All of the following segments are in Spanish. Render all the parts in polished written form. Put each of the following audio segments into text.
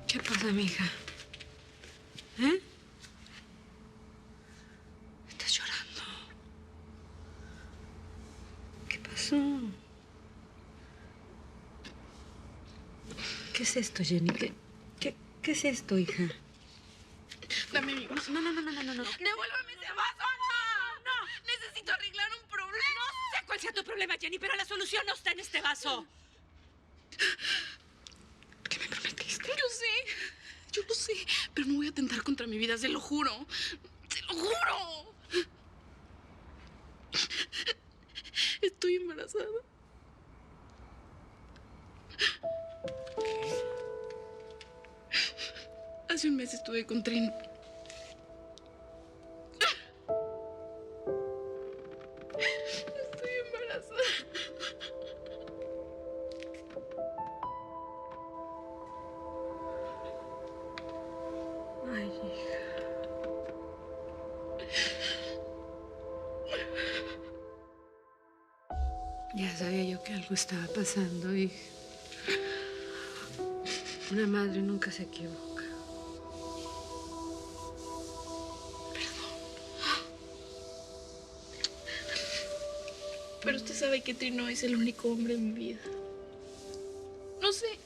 ¿Qué pasa, mija? ¿Eh? ¿Estás llorando? ¿Qué pasó? ¿Qué es esto, Jenny? ¿Qué es esto, hija? Dame mi vaso. No. ¡Devuélveme ese vaso! ¡No! ¡Necesito arreglar un problema! No sé cuál sea tu problema, Jenny, pero la solución no está en este vaso. ¿Qué me prometiste? Yo lo sé, pero no voy a atentar contra mi vida, se lo juro. ¡Se lo juro! Estoy embarazada. Hace un mes estuve con Trin. Estoy embarazada. Ay, hija. Ya sabía yo que algo estaba pasando, hija. Una madre nunca se equivoca. Pero usted sabe que Trin no es el único hombre en mi vida. No sé.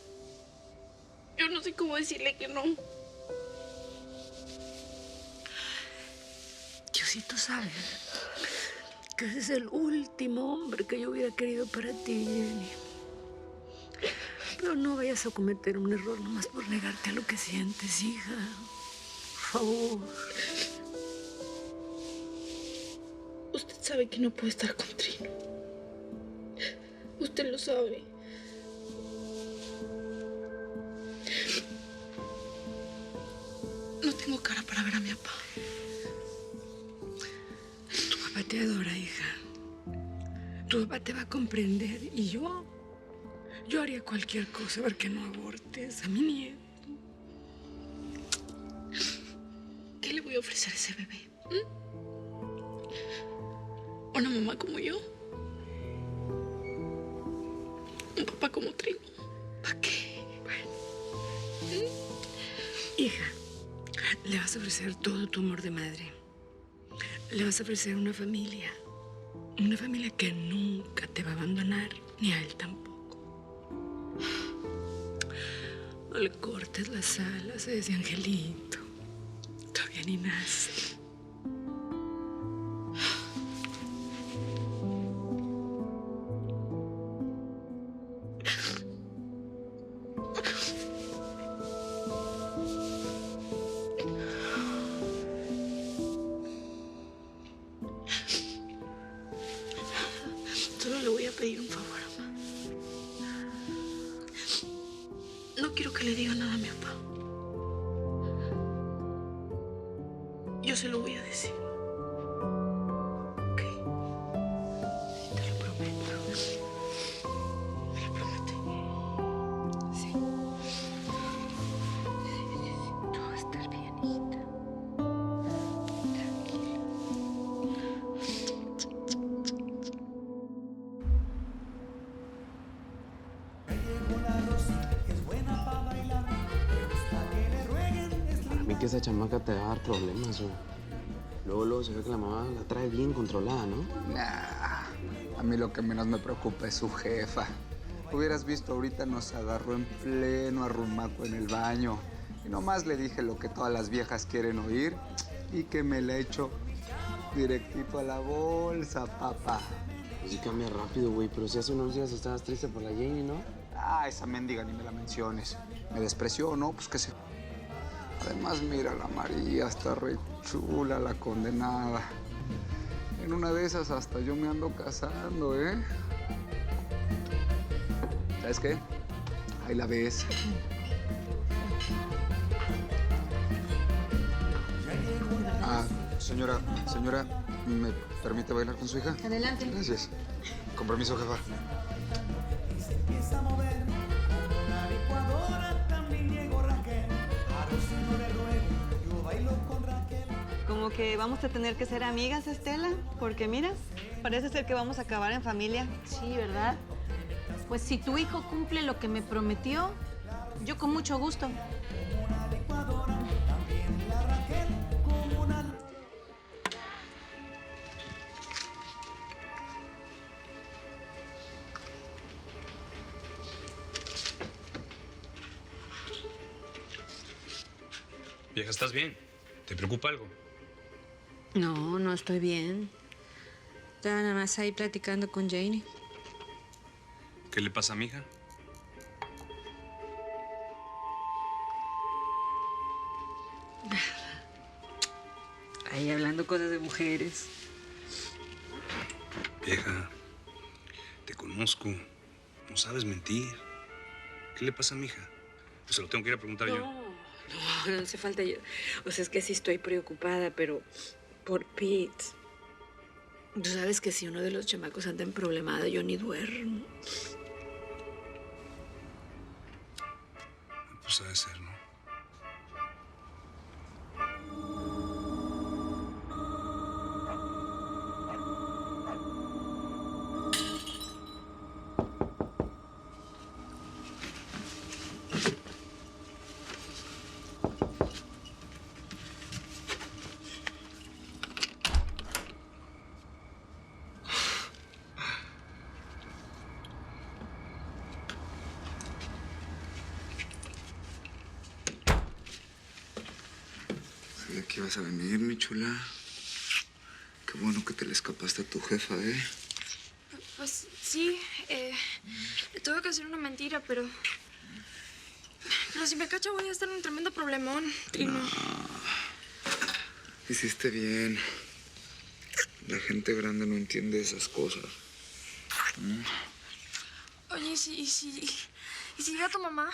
Yo no sé cómo decirle que no. Diosito sabe que ese es el último hombre que yo hubiera querido para ti, Jenny. Pero no vayas a cometer un error nomás por negarte a lo que sientes, hija. Por favor. Usted sabe que no puedo estar con Trino. Usted lo sabe. No tengo cara para ver a mi papá. Tu papá te adora, hija. Tu papá te va a comprender. Y yo haría cualquier cosa para que no abortes a mi nieto. ¿Qué le voy a ofrecer a ese bebé? ¿Una mamá como yo? ¿Un papá como Trino? ¿Para qué? Bueno. Hija, le vas a ofrecer todo tu amor de madre. Le vas a ofrecer una familia. Una familia que nunca te va a abandonar, ni a él tampoco. No le cortes las alas a ese angelito. Todavía ni nace. Solo le voy a pedir un favor, mamá. No quiero que le diga nada a mi papá. Yo se lo voy a decir. ¿Ok? Te lo prometo. ¿Me lo promete? Sí. Todo va a estar bien, hijita. Tranquila. A mí que esa chamaca te va a dar problemas, güey. Luego se ve que la mamá la trae bien controlada, ¿no? Nah, a mí lo que menos me preocupa es su jefa. Hubieras visto, ahorita nos agarró en pleno arrumaco en el baño. Y nomás le dije lo que todas las viejas quieren oír y que me la echo directito a la bolsa, papá. Pues sí cambia rápido, güey. Pero si hace unos días estabas triste por la Jenny, ¿no? Ah, esa mendiga ni me la menciones. Me despreció, ¿no? Pues que se... Además, mira, la María está re chula, la condenada. En una de esas hasta yo me ando casando, ¿eh? ¿Sabes qué? Ahí la ves. Ah, señora, ¿me permite bailar con su hija? Adelante. Gracias. Con permiso, jefa. Como que vamos a tener que ser amigas, Estela, porque mira, parece ser que vamos a acabar en familia. Sí, ¿verdad? Pues si tu hijo cumple lo que me prometió, yo con mucho gusto. Vieja, ¿estás bien? ¿Te preocupa algo? No, no estoy bien. Estaba nada más ahí platicando con Janie. ¿Qué le pasa a mi hija? Ahí hablando cosas de mujeres. Vieja, te conozco. No sabes mentir. ¿Qué le pasa a mi hija? Pues se lo tengo que ir a preguntar yo. No hace falta yo. O sea, es que sí estoy preocupada, pero por Pete. Tú sabes que si uno de los chamacos anda en problemada, yo ni duermo. Pues ha de ser, ¿no? Sabía que ibas a venir, mi chula. Qué bueno que te le escapaste a tu jefa, ¿eh? Pues sí, le tuve que hacer una mentira, pero si me cacha voy a estar en un tremendo problemón, Trino. Hiciste bien. La gente grande no entiende esas cosas. Oye, ¿y si llega tu mamá?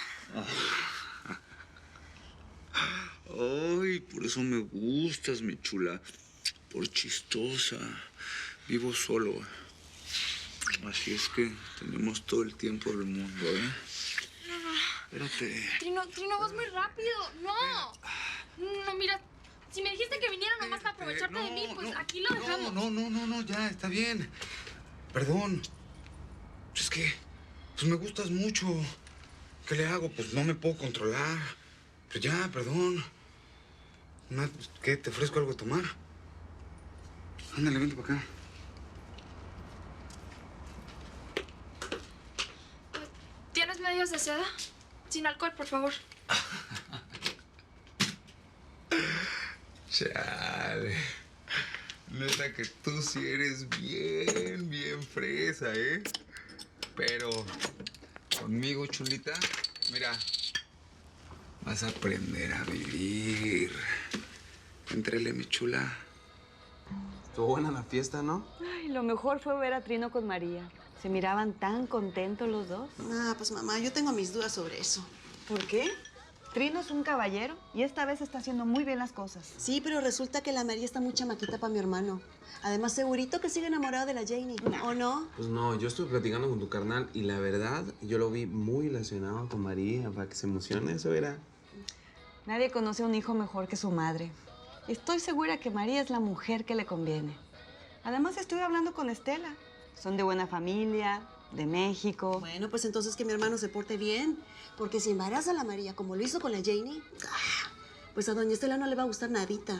Ay, por eso me gustas, mi chula. Por chistosa. Vivo solo. Así es que tenemos todo el tiempo del mundo, ¿eh? Espérate. Trino, vas muy rápido. No, mira, si me dijiste que viniera nomás para aprovecharte de mí, pues aquí lo dejamos. No, ya, está bien. Perdón. Es que, pues me gustas mucho. ¿Qué le hago? Pues no me puedo controlar. Pues ya, perdón. ¿Qué? ¿Te ofrezco algo a tomar? Ándale, vente para acá. ¿Tienes medias de seda? Sin alcohol, por favor. Chale. Neta que tú sí eres bien fresa, ¿eh? Pero conmigo, chulita, mira, vas a aprender a vivir. Entrele, mi chula. Estuvo buena la fiesta, ¿no? Ay, lo mejor fue ver a Trino con María. Se miraban tan contentos los dos. Ah, pues mamá, yo tengo mis dudas sobre eso. ¿Por qué? Trino es un caballero y esta vez está haciendo muy bien las cosas. Sí, pero resulta que la María está muy chamaquita para mi hermano. Además, segurito que sigue enamorado de la Janie, ¿o no? Pues no, yo estuve platicando con tu carnal y la verdad, yo lo vi muy relacionado con María para que se emocione, eso era. Nadie conoce a un hijo mejor que su madre. Estoy segura que María es la mujer que le conviene. Además, estuve hablando con Estela. Son de buena familia, de México. Bueno, pues entonces que mi hermano se porte bien. Porque si embaraza a la María como lo hizo con la Janie, pues a doña Estela no le va a gustar nadita.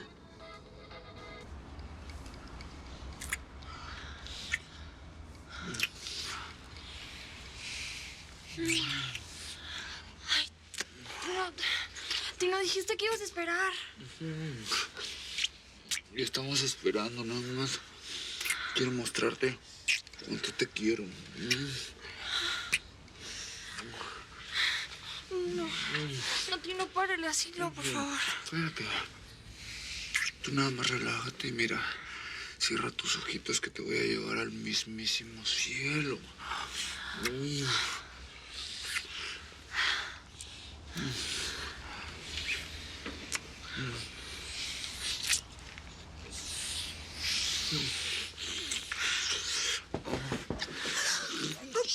Trino, dijiste que ibas a esperar. Y estamos esperando, nada más. Quiero mostrarte cuánto te quiero. No, Trino, párale así, no, por favor. Espérate. Tú nada más relájate y mira. Cierra tus ojitos que te voy a llevar al mismísimo cielo.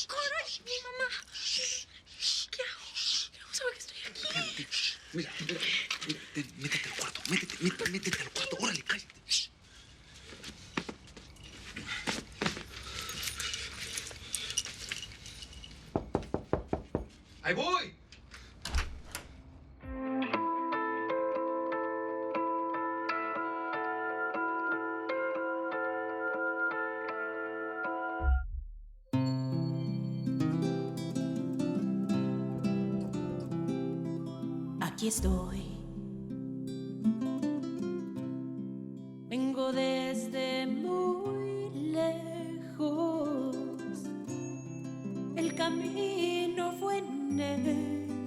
¡Caray! ¡Mi mamá! ¿Qué hago? No sabe que estoy aquí. Mira, métete al cuarto. Métete al cuarto. Órale, cállate. ¡Ahí voy! Aquí estoy,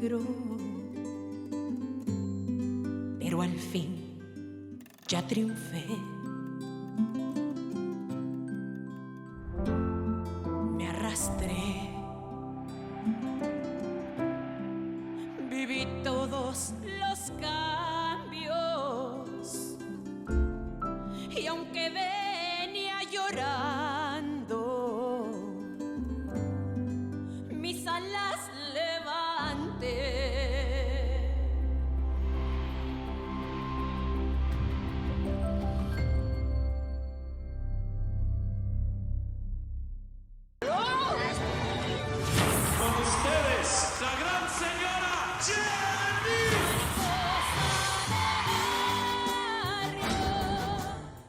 peligro. Pero al fin ya triunfé.